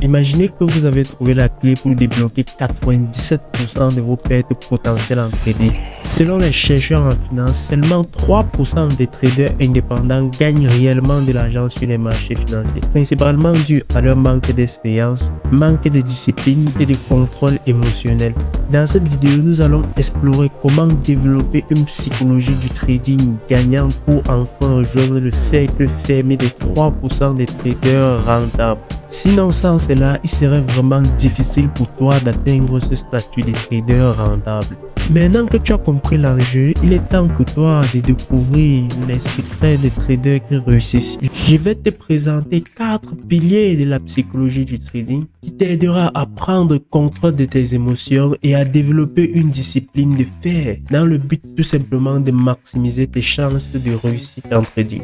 Imaginez que vous avez trouvé la clé pour débloquer 97% de vos pertes potentielles en trading. Selon les chercheurs en finance, seulement 3% des traders indépendants gagnent réellement de l'argent sur les marchés financiers, principalement dû à leur manque d'expérience, manque de discipline et de contrôle émotionnel. Dans cette vidéo, nous allons explorer comment développer une psychologie du trading gagnant pour enfin rejoindre le cercle fermé des 3% des traders rentables. Sinon, sans cela, il serait vraiment difficile pour toi d'atteindre ce statut de trader rentable. Maintenant que tu as compris l'enjeu, il est temps pour toi de découvrir les secrets des traders qui réussissent. Je vais te présenter 4 piliers de la psychologie du trading qui t'aidera à prendre contrôle de tes émotions et à développer une discipline de fer dans le but tout simplement de maximiser tes chances de réussite en trading.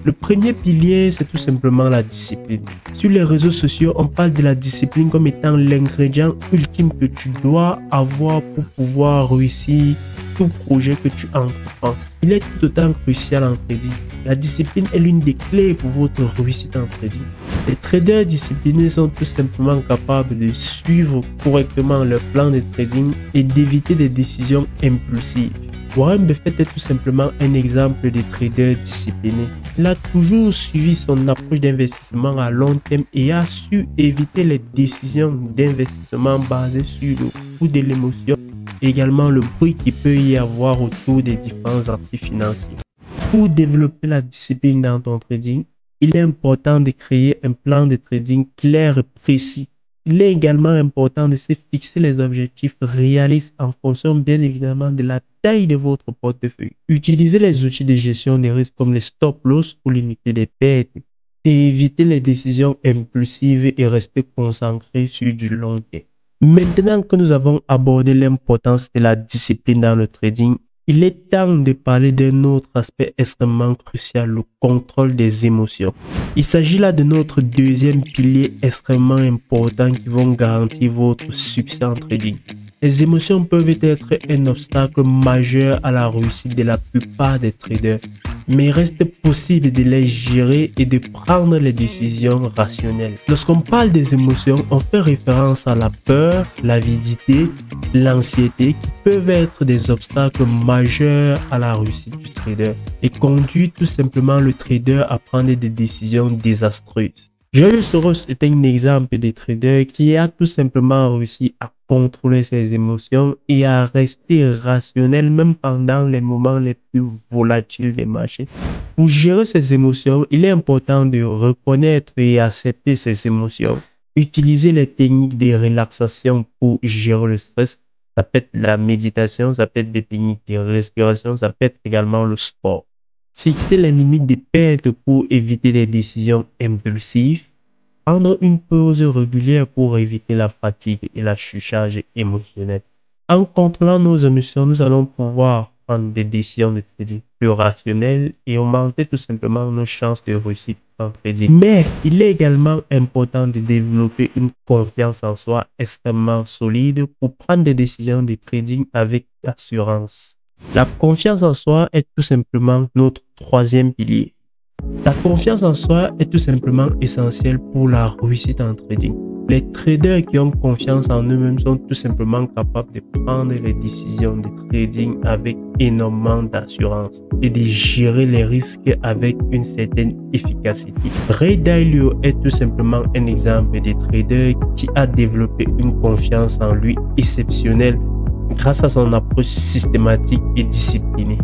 Le premier pilier, c'est tout simplement la discipline. Sur les réseaux sociaux, on parle de la discipline comme étant l'ingrédient ultime que tu dois avoir pour pouvoir réussir tout projet que tu entreprends. Il est tout autant crucial en trading. La discipline est l'une des clés pour votre réussite en trading. Les traders disciplinés sont tout simplement capables de suivre correctement leur plan de trading et d'éviter des décisions impulsives. Warren Buffett est tout simplement un exemple de trader discipliné. Il a toujours suivi son approche d'investissement à long terme et a su éviter les décisions d'investissement basées sur le coût de l'émotion et également le bruit qu'il peut y avoir autour des différents actifs financiers. Pour développer la discipline dans ton trading, il est important de créer un plan de trading clair et précis. Il est également important de se fixer les objectifs réalistes en fonction bien évidemment de la taille de votre portefeuille. Utilisez les outils de gestion des risques comme les stop loss pour limiter les pertes et éviter les décisions impulsives et rester concentré sur du long terme. Maintenant que nous avons abordé l'importance de la discipline dans le trading, il est temps de parler d'un autre aspect extrêmement crucial, le contrôle des émotions. Il s'agit là de notre deuxième pilier extrêmement important qui vont garantir votre succès en trading. Les émotions peuvent être un obstacle majeur à la réussite de la plupart des traders, mais il reste possible de les gérer et de prendre les décisions rationnelles. Lorsqu'on parle des émotions, on fait référence à la peur, l'avidité, l'anxiété qui peuvent être des obstacles majeurs à la réussite du trader et conduisent tout simplement le trader à prendre des décisions désastreuses. George Soros est un exemple de trader qui a tout simplement réussi à contrôler ses émotions et à rester rationnel même pendant les moments les plus volatiles des marchés. Pour gérer ses émotions, il est important de reconnaître et accepter ses émotions. Utiliser les techniques de relaxation pour gérer le stress. Ça peut être la méditation, ça peut être des techniques de respiration, ça peut être également le sport. Fixer les limites de perte pour éviter les décisions impulsives. Prendre une pause régulière pour éviter la fatigue et la surcharge émotionnelle. En contrôlant nos émotions, nous allons pouvoir prendre des décisions de trading plus rationnelles et augmenter tout simplement nos chances de réussite en trading. Mais il est également important de développer une confiance en soi extrêmement solide pour prendre des décisions de trading avec assurance. La confiance en soi est tout simplement notre troisième pilier. La confiance en soi est tout simplement essentielle pour la réussite en trading. Les traders qui ont confiance en eux-mêmes sont tout simplement capables de prendre les décisions de trading avec énormément d'assurance et de gérer les risques avec une certaine efficacité. Ray Dalio est tout simplement un exemple de trader qui a développé une confiance en lui exceptionnelle grâce à son approche systématique et disciplinée.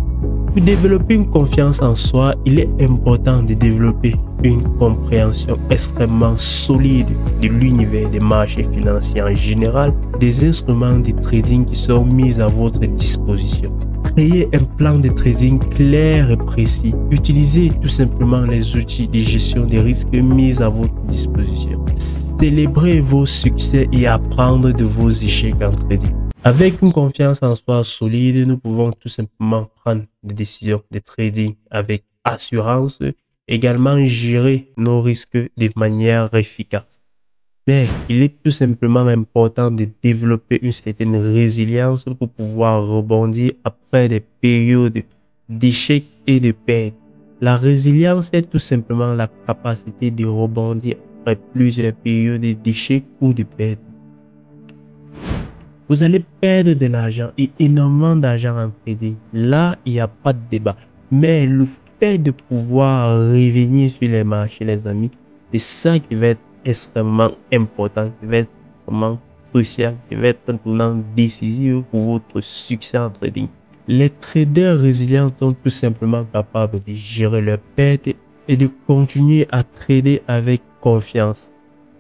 Pour développer une confiance en soi, il est important de développer une compréhension extrêmement solide de l'univers des marchés financiers en général, des instruments de trading qui sont mis à votre disposition. Créez un plan de trading clair et précis. Utilisez tout simplement les outils de gestion des risques mis à votre disposition. Célébrez vos succès et apprendre de vos échecs en trading. Avec une confiance en soi solide, nous pouvons tout simplement prendre des décisions de trading avec assurance, également gérer nos risques de manière efficace. Mais il est tout simplement important de développer une certaine résilience pour pouvoir rebondir après des périodes d'échecs et de pertes. La résilience est tout simplement la capacité de rebondir après plusieurs périodes d'échecs ou de pertes. Vous allez perdre de l'argent et énormément d'argent en trading. Là, il n'y a pas de débat. Mais le fait de pouvoir revenir sur les marchés, les amis, c'est ça qui va être extrêmement important, qui va être extrêmement crucial, qui va être un tournant décisif pour votre succès en trading. Les traders résilients sont tout simplement capables de gérer leurs pertes et de continuer à trader avec confiance.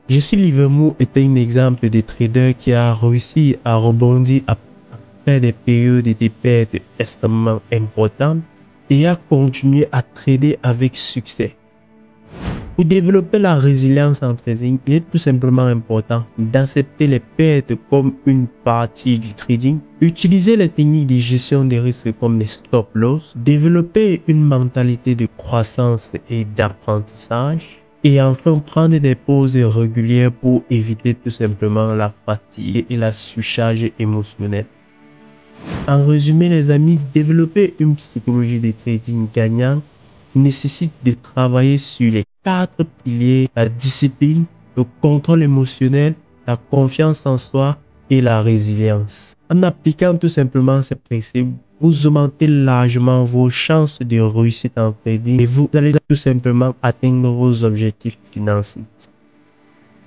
Jesse Livermore est un exemple de trader qui a réussi à rebondir après des périodes de pertes extrêmement importantes et a continué à trader avec succès. Pour développer la résilience en trading, il est tout simplement important d'accepter les pertes comme une partie du trading, utiliser les techniques de gestion des risques comme les stop loss, développer une mentalité de croissance et d'apprentissage, et enfin prendre des pauses régulières pour éviter tout simplement la fatigue et la surcharge émotionnelle. En résumé les amis, développer une psychologie de trading gagnant nécessite de travailler sur les 4 piliers: la discipline, le contrôle émotionnel, la confiance en soi et la résilience. En appliquant tout simplement ces principes, vous augmentez largement vos chances de réussite en trading et vous allez tout simplement atteindre vos objectifs financiers.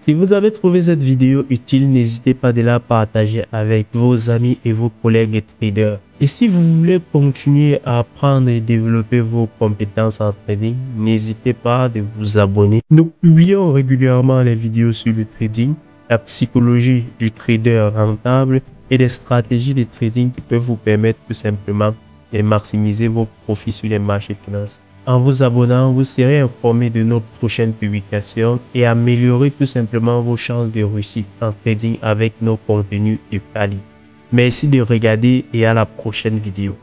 Si vous avez trouvé cette vidéo utile, n'hésitez pas de la partager avec vos amis et vos collègues traders. Et si vous voulez continuer à apprendre et développer vos compétences en trading, n'hésitez pas de vous abonner. Nous publions régulièrement les vidéos sur le trading, la psychologie du trader rentable et des stratégies de trading qui peuvent vous permettre tout simplement de maximiser vos profits sur les marchés financiers. En vous abonnant, vous serez informé de nos prochaines publications et améliorer tout simplement vos chances de réussite en trading avec nos contenus de qualité. Merci de regarder et à la prochaine vidéo.